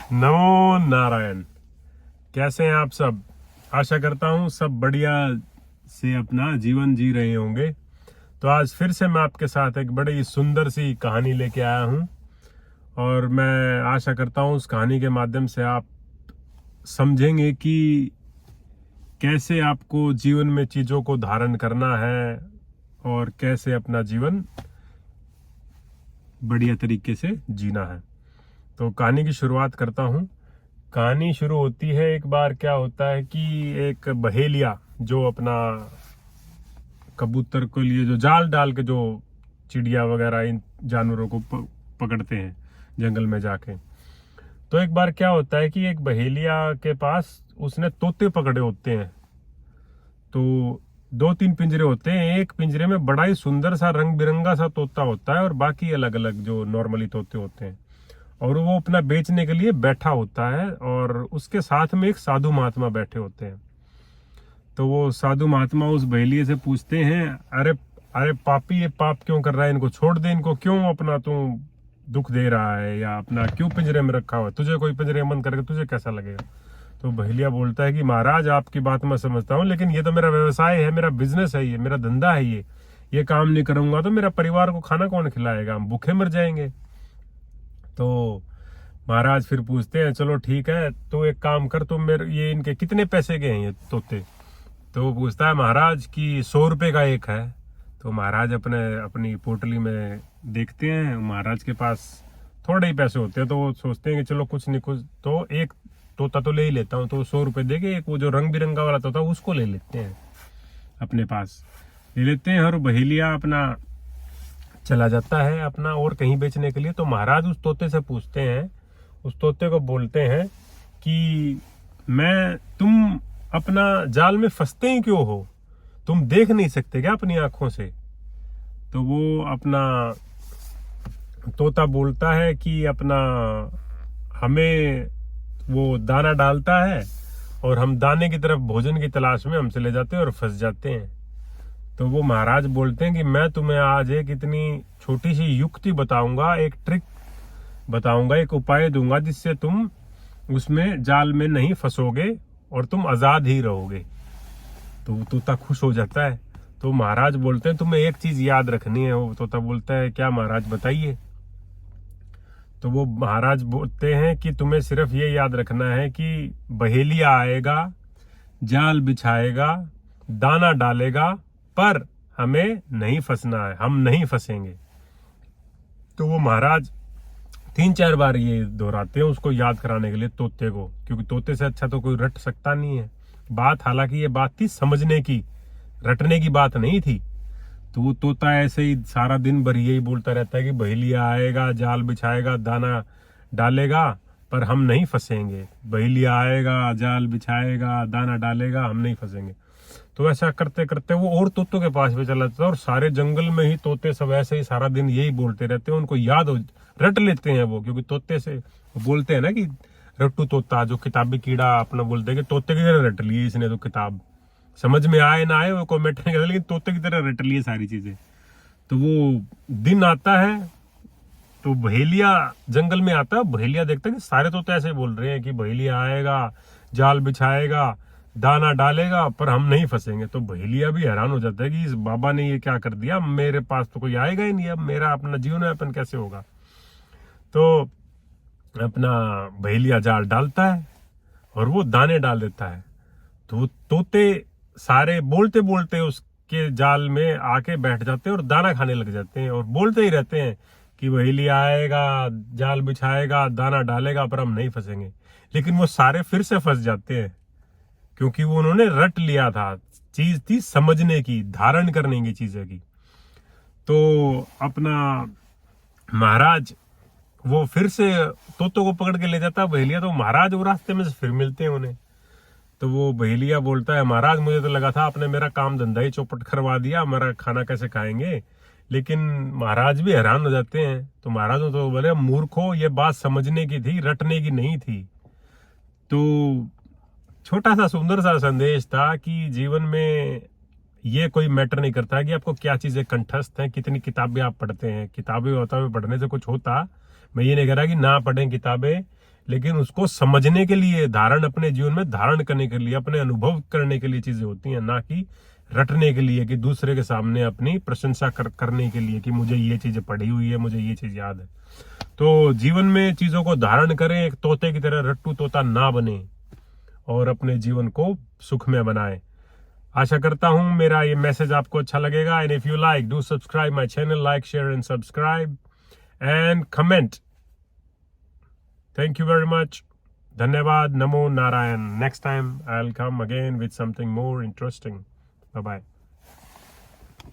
नमो नारायण। कैसे हैं आप सब? आशा करता हूँ सब बढ़िया से अपना जीवन जी रहे होंगे। तो आज फिर से मैं आपके साथ एक बड़ी सुंदर सी कहानी लेके आया हूँ और मैं आशा करता हूँ उस कहानी के माध्यम से आप समझेंगे कि कैसे आपको जीवन में चीज़ों को धारण करना है और कैसे अपना जीवन बढ़िया तरीके से जीना है। तो कहानी की शुरुआत करता हूँ। कहानी शुरू होती है, एक बार क्या होता है कि एक बहेलिया जो अपना कबूतर के लिए जो जाल डाल के जो चिड़िया वगैरह इन जानवरों को पकड़ते हैं जंगल में जाके, तो एक बार क्या होता है कि एक बहेलिया के पास उसने तोते पकड़े होते हैं। तो 2-3 पिंजरे होते हैं, एक पिंजरे में बड़ा ही सुंदर सा रंग बिरंगा सा तोता होता है और बाकी अलग अलग जो नॉर्मली तोते होते हैं, और वो अपना बेचने के लिए बैठा होता है और उसके साथ में एक साधु महात्मा बैठे होते हैं। तो वो साधु महात्मा उस बहेलिए से पूछते हैं, अरे अरे पापी, ये पाप क्यों कर रहा है, इनको छोड़ दे, इनको क्यों अपना तू दुख दे रहा है, या अपना क्यों पिंजरे में रखा हुआ है, तुझे कोई पिंजरे में बंद करके तुझे कैसा लगेगा? तो बहेलिया बोलता है कि महाराज आपकी बात मैं समझता हूँ, लेकिन ये तो मेरा व्यवसाय है, मेरा बिजनेस है, ये मेरा धंधा है, ये काम नहीं करूंगा तो मेरा परिवार को खाना कौन खिलाएगा, हम भूखे मर जाएंगे। तो महाराज फिर पूछते हैं, चलो ठीक है, तो एक काम कर, तो मेरे ये इनके कितने पैसे के हैं ये तोते? तो वो पूछता है महाराज कि 100 रुपये का एक है। तो महाराज अपनी पोटली में देखते हैं, महाराज के पास थोड़े ही पैसे होते हैं, तो वो सोचते हैं कि चलो कुछ नहीं कुछ तो एक तोता तो ले ही लेता हूँ। तो 100 रुपये देके एक वो जो रंग बिरंगा वाला तोता उसको ले लेते हैं, अपने पास ले लेते हैं, और बहेलिया अपना चला जाता है अपना और कहीं बेचने के लिए। तो महाराज उस तोते से पूछते हैं, उस तोते को बोलते हैं कि तुम अपना जाल में फंसते ही क्यों हो, तुम देख नहीं सकते क्या अपनी आंखों से? तो वो अपना तोता बोलता है कि अपना हमें वो दाना डालता है और हम दाने की तरफ भोजन की तलाश में हम चले जाते हैं और फंस जाते हैं। तो वो महाराज बोलते हैं कि मैं तुम्हें आज एक इतनी छोटी सी युक्ति बताऊंगा, एक ट्रिक बताऊंगा, एक उपाय दूंगा जिससे तुम उसमें जाल में नहीं फंसोगे और तुम आजाद ही रहोगे। तो तोता खुश हो जाता है। तो महाराज बोलते हैं तुम्हें एक चीज याद रखनी है। वो तोता बोलता है क्या महाराज, बताइए। तो वो महाराज बोलते हैं कि तुम्हें सिर्फ ये याद रखना है कि बहेलिया आएगा, जाल बिछाएगा, दाना डालेगा, पर हमें नहीं फंसना है, हम नहीं फंसेंगे। तो वो महाराज 3-4 बार ये दोहराते हैं उसको याद कराने के लिए तोते को, क्योंकि तोते से अच्छा तो कोई रट सकता नहीं है बात। हालांकि ये बात थी समझने की, रटने की बात नहीं थी। तो वो तोता ऐसे ही सारा दिन भर यही बोलता रहता है कि बहेलिया आएगा, जाल बिछाएगा, दाना डालेगा, पर हम नहीं फंसेंगे। बहेलिया आएगा, जाल बिछाएगा, दाना डालेगा, हम नहीं फंसेंगे। तो ऐसा करते करते वो और तोतों के पास भी चला जाता है और सारे जंगल में ही तोते सब ऐसे ही सारा दिन यही बोलते रहते हैं। उनको याद हो, रट लेते हैं वो, क्योंकि तोते से बोलते हैं ना कि रट्टू तोता, जो किताबी कीड़ा अपना बोलते हैं कि तोते की तरह रट लिए इसने तो किताब, समझ में आए ना आए वो कमेंट नहीं करता, लेकिन तोते की तरह रट लिए सारी चीजें। तो वो दिन आता है तो बहेलिया जंगल में आता है, बहेलिया देखता है कि सारे तोते ऐसे बोल रहे हैं कि बहेलिया आएगा, जाल बिछाएगा, दाना डालेगा, पर हम नहीं फंसेंगे। तो बहेलिया भी हैरान हो जाता है कि इस बाबा ने ये क्या कर दिया, मेरे पास तो कोई आएगा ही नहीं, अब मेरा अपना जीवन यापन कैसे होगा? तो अपना बहेलिया जाल डालता है और वो दाने डाल देता है। तो तोते सारे बोलते बोलते उसके जाल में आके बैठ जाते हैं और दाना खाने लग जाते हैं और बोलते ही रहते हैं कि बहेलिया आएगा, जाल बिछाएगा, दाना डालेगा, पर हम नहीं फंसेंगे। लेकिन वो सारे फिर से फंस जाते हैं, क्योंकि वो उन्होंने रट लिया था, चीज थी समझने की, धारण करने की चीजें की। तो अपना महाराज वो फिर से तोतों को पकड़ के ले जाता है बहेलिया। तो महाराज वो रास्ते में से फिर मिलते हैं उन्हें। तो वो बहेलिया बोलता है, महाराज मुझे तो लगा था आपने मेरा काम धंधा ही चौपट करवा दिया, हमारा खाना कैसे खाएंगे? लेकिन महाराज भी हैरान हो जाते हैं। तो महाराज तो बोले, मूर्खो, ये बात समझने की थी, रटने की नहीं थी। तो छोटा सा सुंदर सा संदेश था कि जीवन में ये कोई मैटर नहीं करता कि आपको क्या चीजें कंठस्थ हैं, कितनी किताबें आप पढ़ते हैं। किताबें होता है पढ़ने से कुछ होता, मैं ये नहीं कह रहा कि ना पढ़ें किताबें, लेकिन उसको समझने के लिए, धारण अपने जीवन में धारण करने के लिए, अपने अनुभव करने के लिए चीजें होती हैं, ना कि रटने के लिए, कि दूसरे के सामने अपनी प्रशंसा करने के लिए कि मुझे ये चीजें पढ़ी हुई है, मुझे ये चीज याद है। तो जीवन में चीजों को धारण करें, एक तोते की तरह रट्टू तोता ना बने और अपने जीवन को सुखमय बनाएं। आशा करता हूं मेरा ये मैसेज आपको अच्छा लगेगा। And if you like, do subscribe my channel, like, share and subscribe and comment. Thank you very much. धन्यवाद। नमो Narayan. Next time I will come again with something more interesting. Bye bye.